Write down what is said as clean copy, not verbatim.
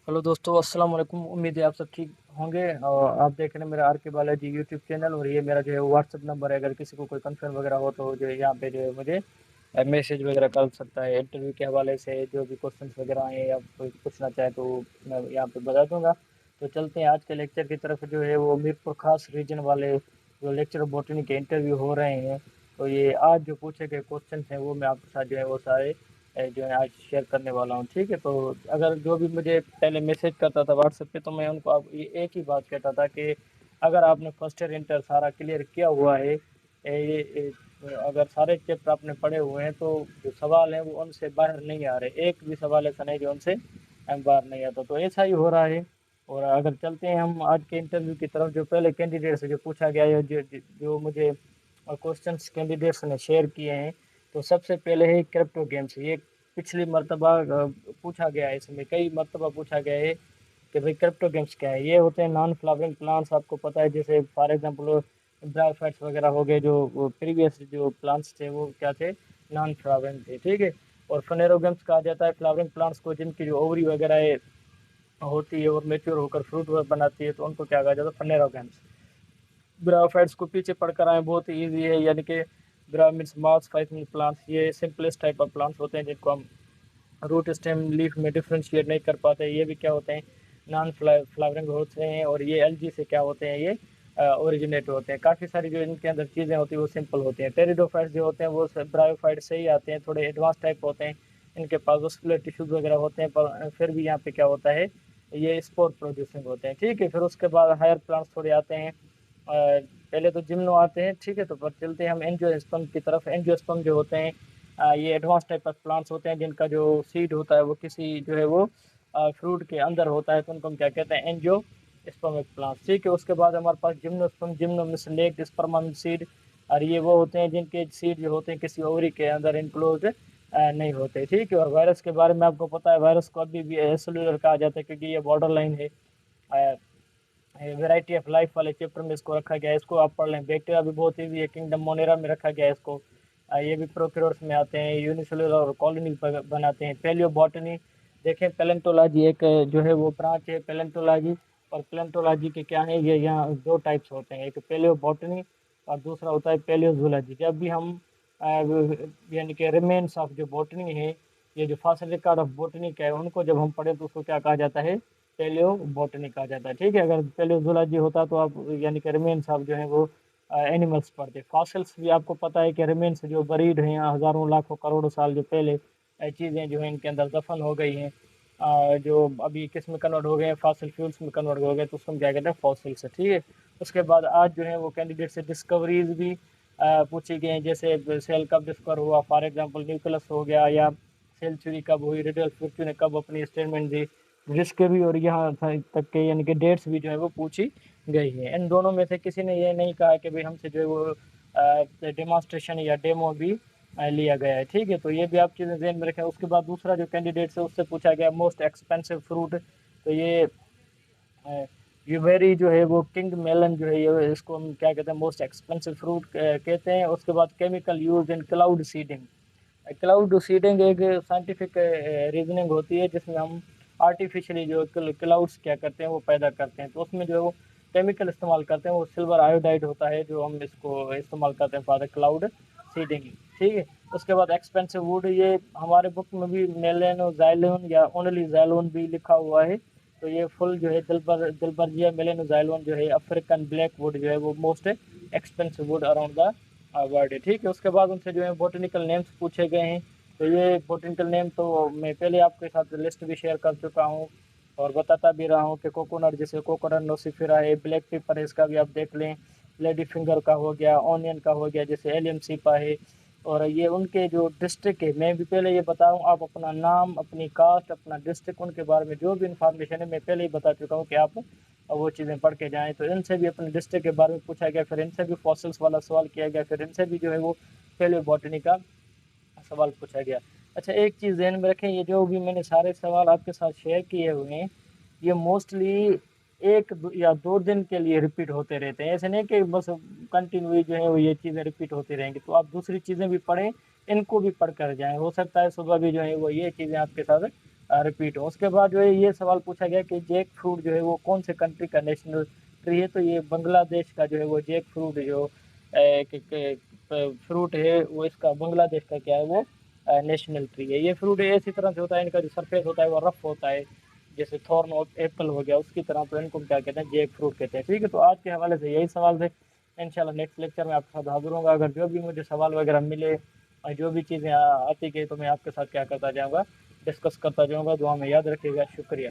Hello दोस्तों, अस्सलाम वालेकुम। उम्मीद है आप सब ठीक होंगे। और आप देख रहे हैं मेरा आर के बालाजी यूट्यूब चैनल, और ये मेरा जो है व्हाट्सअप नंबर है। अगर किसी को कोई कंसर्न वगैरह हो तो जो है यहाँ पे जो है मुझे मैसेज वगैरह कर सकता है। इंटरव्यू के हवाले से जो भी क्वेश्चन वगैरह आए या कोई पूछना चाहे तो मैं यहाँ पे बता दूंगा। तो चलते हैं आज के लेक्चर की तरफ। जो है वो मीरपुर खास रीजन वाले जो लेक्चर बॉटनी के इंटरव्यू हो रहे हैं, तो ये आज जो पूछे गए क्वेश्चन हैं वो मैं आपके साथ जो है वो सारे जो है आज शेयर करने वाला हूँ। ठीक है, तो अगर जो भी मुझे पहले मैसेज करता था व्हाट्सएप पे, तो मैं उनको अब ये एक ही बात कहता था कि अगर आपने फर्स्ट ईयर इंटर सारा क्लियर किया हुआ है, अगर सारे चैप्टर आपने पढ़े हुए हैं, तो जो सवाल हैं वो उनसे बाहर नहीं आ रहे। एक भी सवाल ऐसा नहीं जो उनसे बाहर नहीं आता, तो ऐसा ही हो रहा है। और अगर चलते हैं हम आज के इंटरव्यू की तरफ, जो पहले कैंडिडेट से जो पूछा गया है, जो मुझे क्वेश्चंस कैंडिडेट्स ने शेयर किए हैं, तो सबसे पहले है क्रिप्टो गेम्स। ये पिछली मर्तबा पूछा गया है, इसमें कई मर्तबा पूछा गया है कि भाई क्रिप्टो गेम्स क्या है। ये होते हैं नॉन फ्लावरिंग प्लांट्स, आपको पता है। जैसे फॉर एग्जांपल ब्रायोफाइट्स वगैरह हो गए, जो प्रीवियस जो प्लांट्स थे वो क्या थे, नॉन फ्लावरिंग थे। ठीक है। और फनेरोगेम्स कहा जाता है फ्लावरिंग प्लांट्स को, जिनकी जो ओवरी वगैरह होती है और मेच्योर होकर फ्रूट बनाती है, तो उनको क्या कहा जाता है, फनेरोगेम्स। ब्रायोफाइट्स को पीछे पढ़कर आए, बहुत ही ईजी है। यानी कि ब्रा मीन्स मास, फाइव मीन्स प्लांट्स। ये सिंपलेस्ट टाइप ऑफ प्लांट्स होते हैं जिनको हम रूट स्टेम लीफ में डिफ्रेंशिएट नहीं कर पाते। ये भी क्या होते हैं, नॉन फ्लावरिंग होते हैं। और ये एलजी से क्या होते हैं, ये ओरिजिनेट होते हैं। काफ़ी सारी जो इनके अंदर चीज़ें होती हैं वो सिंपल होती हैं। टेरिडोफाइट्स जो होते हैं वो ब्रायोफाइट से ही आते हैं, थोड़े एडवांस टाइप होते हैं। इनके पास वस्कुलर टिश्यूज वगैरह होते हैं, पर फिर भी यहाँ पे क्या होता है, ये स्पोर प्रोड्यूसिंग होते हैं। ठीक है। फिर उसके बाद हायर प्लांट्स थोड़े आते हैं। पहले तो जिम्नो आते हैं। ठीक है, तो पर चलते हैं हम एंजियोस्पर्म की तरफ। एंजियोस्पर्म जो होते हैं, ये एडवांस टाइप ऑफ प्लांट्स होते हैं, जिनका जो सीड होता है वो किसी जो है वो फ्रूट के अंदर होता है, तो उनको हम क्या कहते हैं, एंजियोस्पर्मिक प्लांट्स। ठीक है। उसके बाद हमारे पास जिम्नोस्पर्म, जिम्नोमिसलेट स्पर्म सीड। और ये वो होते हैं जिनके सीड जो होते हैं किसी ओवरी के अंदर इनक्लोज नहीं होते। ठीक है। और वायरस के बारे में आपको पता है, वायरस को अभी भी सेलुलर कहा जाता है, क्योंकि ये बॉर्डर लाइन है। वेराइटी ऑफ लाइफ वाले चैप्टर में इसको रखा गया है, इसको आप पढ़ लें। बैक्टीरिया भी बहुत ईजी है, किंगडम मोनेरा में रखा गया है इसको। ये भी प्रोकैरियोट्स में आते हैं, यूनिसेलुलर और कॉलोनी बनाते हैं। पैलियो बॉटनी देखें, पैलेंटोलॉजी एक जो है वो ब्रांच है पैलेंटोलॉजी। और पैलेंटोलॉजी के क्या है, ये यहाँ दो टाइप्स होते हैं, एक पैलियो बॉटनी और दूसरा होता है पैलियोजूलॉजी। जब भी हम यानी कि रिमेन्स ऑफ जो बॉटनी है, ये जो फॉसिल रिकॉर्ड ऑफ बॉटनी का है, उनको जब हम पढ़ें तो उसको क्या कहा जाता है, पेलियो बॉटनी कहा जाता है। ठीक है। अगर पेलियोजोलॉजी होता तो आप यानी कि रिमेन्स ऑफ जो है वो एनिमल्स पढ़ते। फॉसिल्स भी आपको पता है कि रिमेन्स जो बरीड हैं हज़ारों लाखों करोड़ों साल जो पहले चीज़ें जो है इनके अंदर दफन हो गई हैं, जो अभी किस में कन्वर्ट हो गए हैं, फॉसिल फ्यूल्स में कन्वर्ट हो गए, तो उसको हम क्या कहते हैं, फॉसिल्स। ठीक है। उसके बाद आज जो है वो कैंडिडेट से डिस्कवरीज भी पूछी गई हैं। जैसे सेल कब डिस्कवर हुआ, फॉर एग्जांपल न्यूक्लियस हो गया, या सेल थ्योरी कब हुई, रेडल्फ ने कब अपनी स्टेटमेंट दी, रिस्क भी और यहाँ तक के यानी कि डेट्स भी जो है वो पूछी गई है। इन दोनों में से किसी ने ये नहीं कहा कि भाई हमसे जो है वो डेमोन्स्ट्रेशन या डेमो भी लिया गया है। ठीक है, तो ये भी आप चीज़ें ध्यान में रखें। उसके बाद दूसरा जो कैंडिडेट है उससे पूछा गया मोस्ट एक्सपेंसिव फ्रूट। तो ये वेरी जो है वो किंग मेलन जो है, ये इसको हम क्या कहते हैं, मोस्ट एक्सपेंसिव फ्रूट कहते हैं। उसके बाद chemical use in cloud seeding. Cloud seeding एक साइंटिफिक रीजनिंग होती है, जिसमें हम आर्टिफिशियली जो क्लाउड्स क्या करते हैं वो पैदा करते हैं। तो उसमें जो केमिकल इस्तेमाल करते हैं वो सिल्वर आयोडाइड होता है, जो हम इसको इस्तेमाल करते हैं फॉर द क्लाउड सीडिंग। ठीक है। उसके बाद एक्सपेंसिव वुड, ये हमारे बुक में भी मेलेनोजाइलोन या ओनली जाइलोन भी लिखा हुआ है। तो ये फुल जो है दिलबर्जिया मेलेनोजाइलोन जो है अफ्रीकन ब्लैक वुड जो है वो most expensive would around the world है। ठीक है। उसके बाद उनसे जो है बोटेनिकल नेम्स पूछे गए हैं। तो ये बोटेनिकल नेम तो मैं पहले आपके साथ लिस्ट भी शेयर कर चुका हूँ और बताता भी रहा हूँ कि कोकोनट, जैसे कोकोनट नोसिफेरा है, ब्लैक पेपर है, इसका भी आप देख लें। लेडी फिंगर का हो गया, ऑनियन का हो गया, जैसे एलियम सीपा है। और ये उनके जो डिस्ट्रिक्ट है, मैं भी पहले ये बता रहा हूँ, आप अपना नाम, अपनी कास्ट, अपना डिस्ट्रिक्ट, उनके बारे में जो भी इंफॉर्मेशन है मैं पहले ही बता चुका हूँ कि आप वो चीज़ें पढ़ के जाएँ। तो इनसे भी अपने डिस्ट्रिक्ट के बारे में पूछा गया, फिर इनसे भी फॉसिल्स वाला सवाल किया गया, फिर इनसे भी जो है वो पहले बॉटनी का सवाल पूछा गया। अच्छा, एक चीज़ ध्यान में रखें, ये जो भी मैंने सारे सवाल आपके साथ शेयर किए हुए हैं, ये मोस्टली या दो दिन के लिए रिपीट होते रहते हैं। ऐसे नहीं कि बस कंटिन्यू जो है वो ये चीज़ें रिपीट होती रहेंगी। तो आप दूसरी चीज़ें भी पढ़ें, इनको भी पढ़ कर जाएं। हो सकता है सुबह भी जो है वो ये चीज़ें आपके साथ रिपीट हो। उसके बाद जो है ये सवाल पूछा गया कि जैक फ्रूट जो है वो कौन से कंट्री का नेशनल ट्री है, तो ये बांग्लादेश का जो है वो जैक फ्रूट जो फ्रूट है वो इसका बांग्लादेश का क्या है वो नेशनल ट्री है। ये फ्रूट इसी तरह से होता है, इनका जो सरफेस होता है वो रफ होता है, जैसे थॉर्न और एप्पल हो गया उसकी तरह, तो इनको क्या कहते हैं जैक फ्रूट कहते हैं। ठीक है, तो आज के हवाले से यही सवाल थे। इंशाल्लाह नेक्स्ट लेक्चर में आपके साथ हाजिर होऊंगा। अगर जो भी मुझे सवाल वगैरह मिले और जो भी चीज़ें आती गई तो मैं आपके साथ क्या करता जाऊँगा, डिस्कस करता जाऊँगा। दुआ में याद रखिएगा। शुक्रिया।